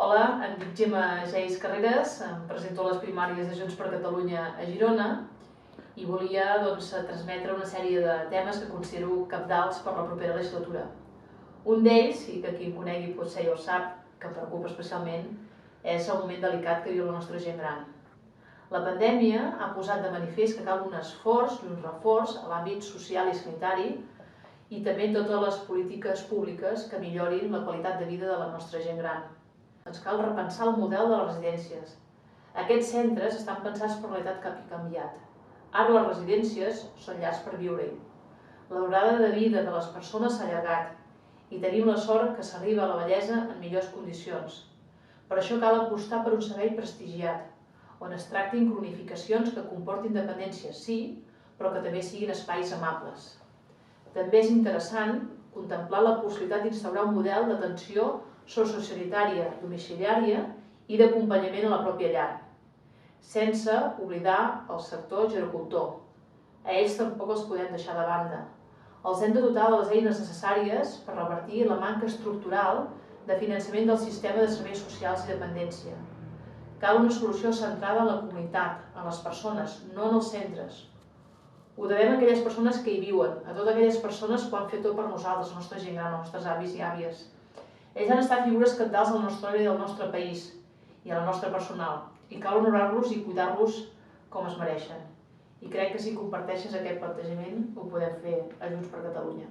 Hola, em dic Gemma Geis Carreras, em presento a les primàries de Junts per Catalunya a Girona i volia transmetre una sèrie de temes que considero cabdals per la propera legislatura. Un d'ells, i que qui em conegui potser ja ho sap, que em preocupa especialment, és el moment delicat que viu la nostra gent gran. La pandèmia ha posat de manifest que cal un esforç i un reforç a l'àmbit social i sanitari i també en totes les polítiques públiques que millorin la qualitat de vida de la nostra gent gran. Ens cal repensar el model de les residències. Aquests centres estan pensats per l'edat que ha canviat. Ara les residències són llars per viure-hi. La durada de vida de les persones s'ha allargat i tenim la sort que s'arriba a la vellesa en millors condicions. Per això cal apostar per un servei prestigiat, on es tractin cronificacions que comportin dependència, sí, però que també siguin espais amables. També és interessant contemplar la possibilitat d'instaurar un model d'atenció sociosanitària, domiciliària i d'acompanyament a la pròpia llar, sense oblidar el sector gerocultor. A ells tampoc els podem deixar de banda. Els hem de dotar de les eines necessàries per revertir la manca estructural de finançament del sistema de serveis socials i dependència. Cal una solució centrada en la comunitat, en les persones, no en els centres. Ho devem a aquelles persones que hi viuen, a totes aquelles persones que ho han fet tot per nosaltres, la nostra gent gran, els nostres avis i àvies. Ells han estat figures cabdals de la història del nostre país i a la nostra personal, i cal honorar-los i cuidar-los com es mereixen. I crec que si comparteixes aquest plantejament ho podem fer a Junts per Catalunya.